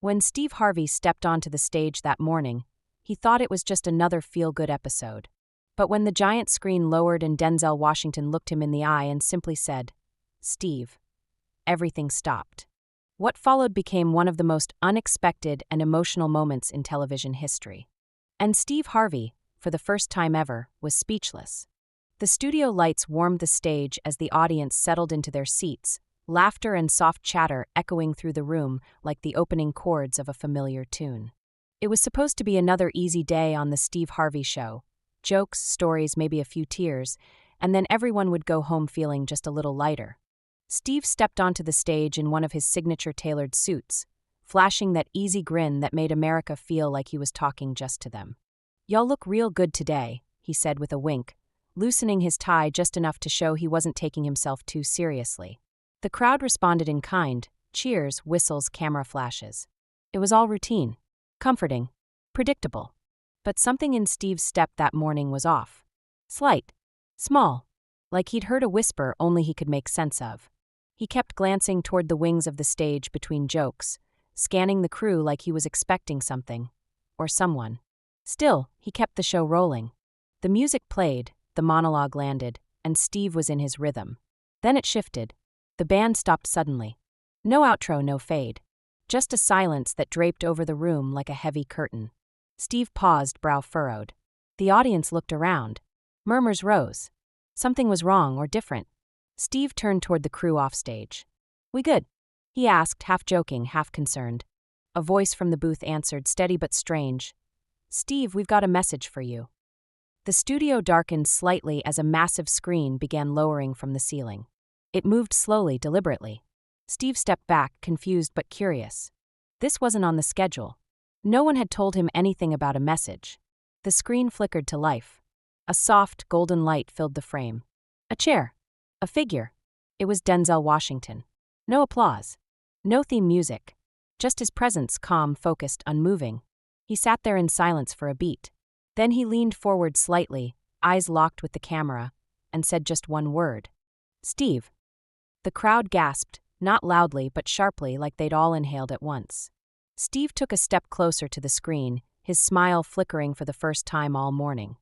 When Steve Harvey stepped onto the stage that morning, he thought it was just another feel-good episode. But when the giant screen lowered and Denzel Washington looked him in the eye and simply said, "Steve," everything stopped. What followed became one of the most unexpected and emotional moments in television history. And Steve Harvey, for the first time ever, was speechless. The studio lights warmed the stage as the audience settled into their seats, laughter and soft chatter echoing through the room like the opening chords of a familiar tune. It was supposed to be another easy day on the Steve Harvey Show. Jokes, stories, maybe a few tears, and then everyone would go home feeling just a little lighter. Steve stepped onto the stage in one of his signature tailored suits, flashing that easy grin that made America feel like he was talking just to them. "Y'all look real good today," he said with a wink, loosening his tie just enough to show he wasn't taking himself too seriously. The crowd responded in kind, cheers, whistles, camera flashes. It was all routine, comforting, predictable. But something in Steve's step that morning was off. Slight, small, like he'd heard a whisper only he could make sense of. He kept glancing toward the wings of the stage between jokes, scanning the crew like he was expecting something, or someone. Still, he kept the show rolling. The music played, the monologue landed, and Steve was in his rhythm. Then it shifted. The band stopped suddenly. No outro, no fade. Just a silence that draped over the room like a heavy curtain. Steve paused, brow furrowed. The audience looked around. Murmurs rose. Something was wrong or different. Steve turned toward the crew offstage. "We good?" he asked, half joking, half concerned. A voice from the booth answered, steady but strange. "Steve, we've got a message for you." The studio darkened slightly as a massive screen began lowering from the ceiling. It moved slowly, deliberately. Steve stepped back, confused but curious. This wasn't on the schedule. No one had told him anything about a message. The screen flickered to life. A soft, golden light filled the frame. A chair. A figure. It was Denzel Washington. No applause. No theme music. Just his presence, calm, focused, unmoving. He sat there in silence for a beat. Then he leaned forward slightly, eyes locked with the camera, and said just one word. "Steve." The crowd gasped, not loudly but sharply, like they'd all inhaled at once. Steve took a step closer to the screen, his smile flickering for the first time all morning.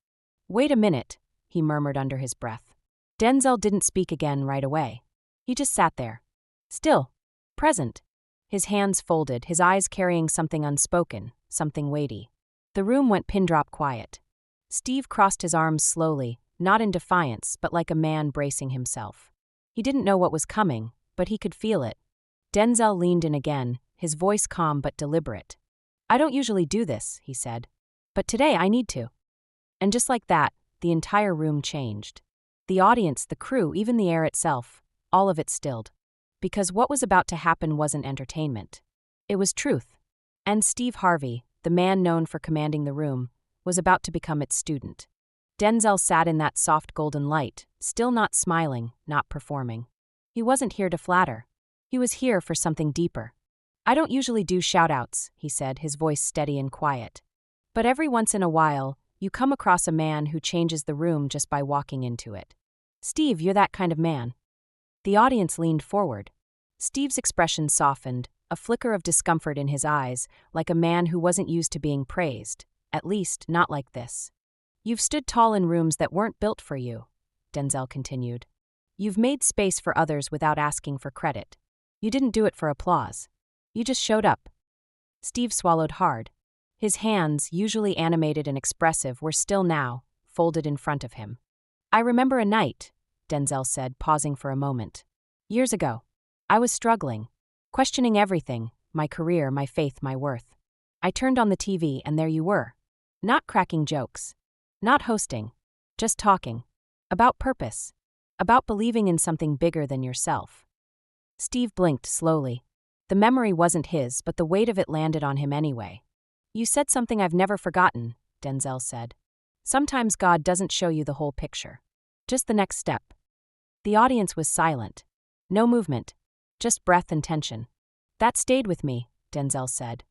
"Wait a minute," he murmured under his breath. Denzel didn't speak again right away. He just sat there. Still. Present. His hands folded, his eyes carrying something unspoken, something weighty. The room went pin-drop quiet. Steve crossed his arms slowly, not in defiance, but like a man bracing himself. He didn't know what was coming, but he could feel it. Denzel leaned in again, his voice calm but deliberate. "I don't usually do this," he said. "But today I need to." And just like that, the entire room changed. The audience, the crew, even the air itself, all of it stilled. Because what was about to happen wasn't entertainment. It was truth. And Steve Harvey, the man known for commanding the room, was about to become its student. Denzel sat in that soft golden light, still not smiling, not performing. He wasn't here to flatter. He was here for something deeper. "I don't usually do shout-outs," he said, his voice steady and quiet. "But every once in a while, you come across a man who changes the room just by walking into it. Steve, you're that kind of man." The audience leaned forward. Steve's expression softened, a flicker of discomfort in his eyes, like a man who wasn't used to being praised, at least not like this. "You've stood tall in rooms that weren't built for you," Denzel continued. "You've made space for others without asking for credit. You didn't do it for applause. You just showed up." Steve swallowed hard. His hands, usually animated and expressive, were still now, folded in front of him. "I remember a night," Denzel said, pausing for a moment. "Years ago. I was struggling, questioning everything, my career, my faith, my worth. I turned on the TV and there you were. Not cracking jokes. Not hosting. Just talking. About purpose. About believing in something bigger than yourself." Steve blinked slowly. The memory wasn't his, but the weight of it landed on him anyway. "You said something I've never forgotten," Denzel said. "Sometimes God doesn't show you the whole picture. Just the next step." The audience was silent. No movement. Just breath and tension. "That stayed with me," Denzel said.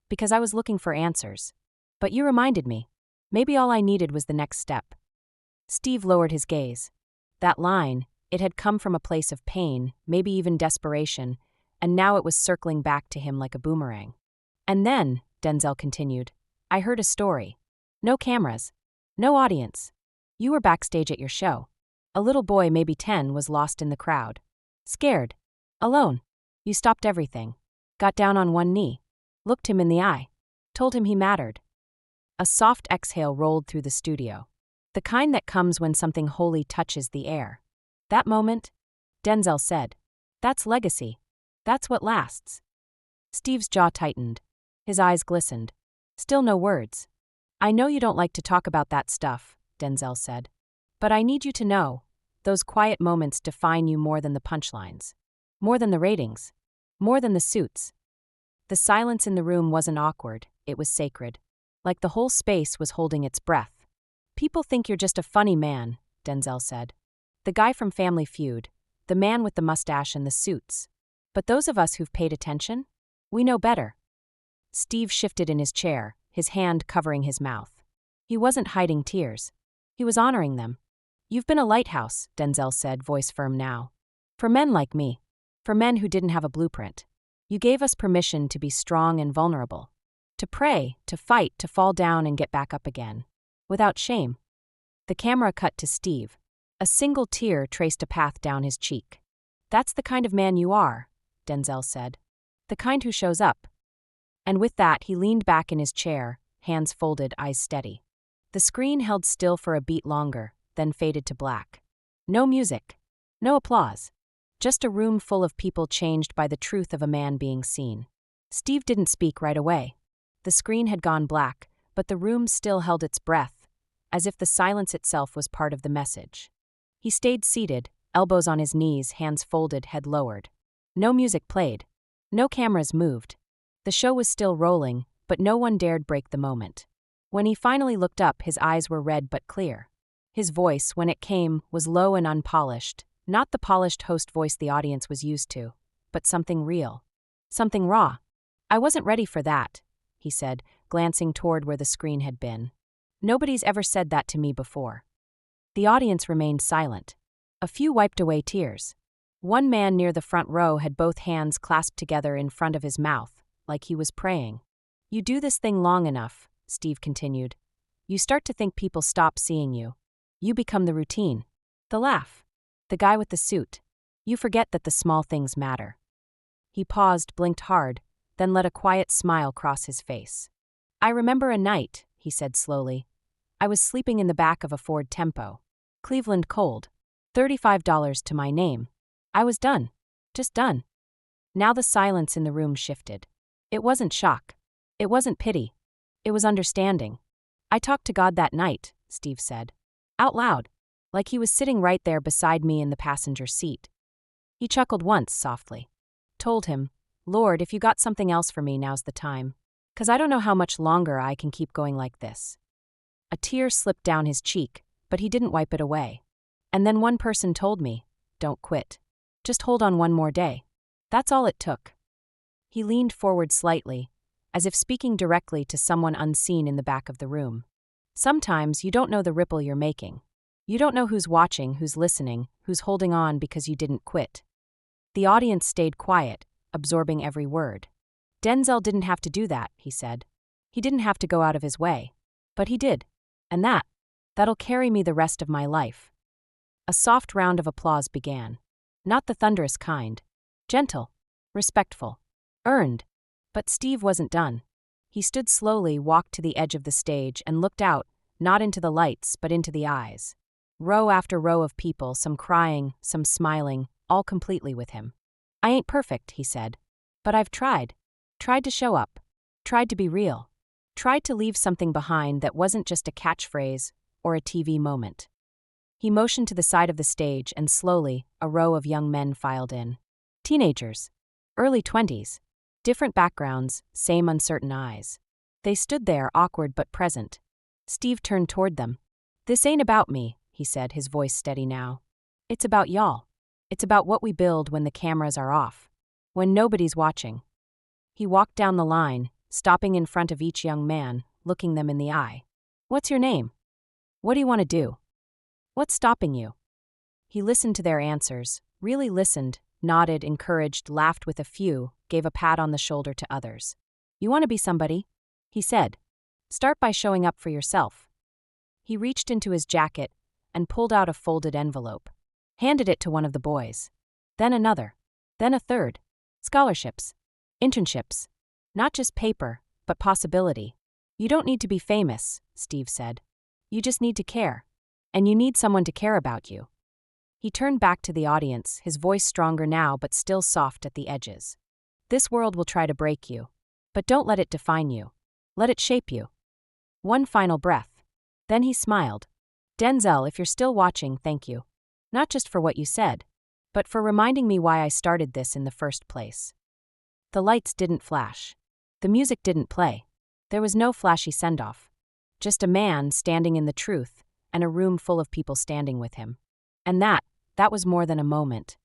"Because I was looking for answers. But you reminded me. Maybe all I needed was the next step." Steve lowered his gaze. That line, it had come from a place of pain, maybe even desperation, and now it was circling back to him like a boomerang. And then, Denzel continued, I heard a story. No cameras. No audience. You were backstage at your show. A little boy, maybe 10, was lost in the crowd. Scared. Alone. You stopped everything. Got down on one knee. Looked him in the eye. Told him he mattered. A soft exhale rolled through the studio. The kind that comes when something holy touches the air. That moment, Denzel said, that's legacy. That's what lasts. Steve's jaw tightened. His eyes glistened. Still no words. I know you don't like to talk about that stuff, Denzel said. But I need you to know, those quiet moments define you more than the punchlines. More than the ratings. More than the suits. The silence in the room wasn't awkward, it was sacred. Like the whole space was holding its breath. People think you're just a funny man, Denzel said. The guy from Family Feud, the man with the mustache and the suits. But those of us who've paid attention, we know better. Steve shifted in his chair, his hand covering his mouth. He wasn't hiding tears. He was honoring them. You've been a lighthouse, Denzel said, voice firm now. For men like me. For men who didn't have a blueprint. You gave us permission to be strong and vulnerable. To pray, to fight, to fall down and get back up again. Without shame. The camera cut to Steve. A single tear traced a path down his cheek. That's the kind of man you are, Denzel said. The kind who shows up. And with that, he leaned back in his chair, hands folded, eyes steady. The screen held still for a beat longer, then faded to black. No music. No applause. Just a room full of people changed by the truth of a man being seen. Steve didn't speak right away. The screen had gone black, but the room still held its breath, as if the silence itself was part of the message. He stayed seated, elbows on his knees, hands folded, head lowered. No music played. No cameras moved. The show was still rolling, but no one dared break the moment. When he finally looked up, his eyes were red but clear. His voice, when it came, was low and unpolished, not the polished host voice the audience was used to, but something real. Something raw. I wasn't ready for that, he said, glancing toward where the screen had been. Nobody's ever said that to me before. The audience remained silent. A few wiped away tears. One man near the front row had both hands clasped together in front of his mouth, like he was praying. You do this thing long enough, Steve continued. You start to think people stop seeing you. You become the routine. The laugh. The guy with the suit. You forget that the small things matter. He paused, blinked hard, then let a quiet smile cross his face. I remember a night, he said slowly. I was sleeping in the back of a Ford Tempo. Cleveland cold. $35 to my name. I was done. Just done. Now the silence in the room shifted. It wasn't shock. It wasn't pity. It was understanding. I talked to God that night, Steve said. Out loud. Like he was sitting right there beside me in the passenger seat. He chuckled once, softly. Told him, Lord, if you got something else for me, now's the time. 'Cause I don't know how much longer I can keep going like this. A tear slipped down his cheek, but he didn't wipe it away. And then one person told me, don't quit. Just hold on one more day. That's all it took. He leaned forward slightly, as if speaking directly to someone unseen in the back of the room. Sometimes you don't know the ripple you're making. You don't know who's watching, who's listening, who's holding on because you didn't quit. The audience stayed quiet, absorbing every word. Denzel didn't have to do that, he said. He didn't have to go out of his way. But he did. And that'll carry me the rest of my life. A soft round of applause began. Not the thunderous kind. Gentle. Respectful. Earned. But Steve wasn't done. He stood slowly, walked to the edge of the stage, and looked out, not into the lights, but into the eyes. Row after row of people, some crying, some smiling, all completely with him. I ain't perfect, he said. But I've tried. Tried to show up. Tried to be real. Tried to leave something behind that wasn't just a catchphrase or a TV moment. He motioned to the side of the stage, and slowly, a row of young men filed in. Teenagers. Early 20s. Different backgrounds, same uncertain eyes. They stood there, awkward but present. Steve turned toward them. This ain't about me, he said, his voice steady now. It's about y'all. It's about what we build when the cameras are off. When nobody's watching. He walked down the line, stopping in front of each young man, looking them in the eye. What's your name? What do you want to do? What's stopping you? He listened to their answers, really listened, nodded, encouraged, laughed with a few, gave a pat on the shoulder to others. You want to be somebody? He said. Start by showing up for yourself. He reached into his jacket and pulled out a folded envelope. Handed it to one of the boys. Then another. Then a third. Scholarships. Internships. Not just paper, but possibility. You don't need to be famous, Steve said. You just need to care. And you need someone to care about you. He turned back to the audience, his voice stronger now but still soft at the edges. This world will try to break you. But don't let it define you. Let it shape you. One final breath. Then he smiled. Denzel, if you're still watching, thank you. Not just for what you said, but for reminding me why I started this in the first place. The lights didn't flash. The music didn't play. There was no flashy send-off. Just a man standing in the truth and a room full of people standing with him. And that was more than a moment.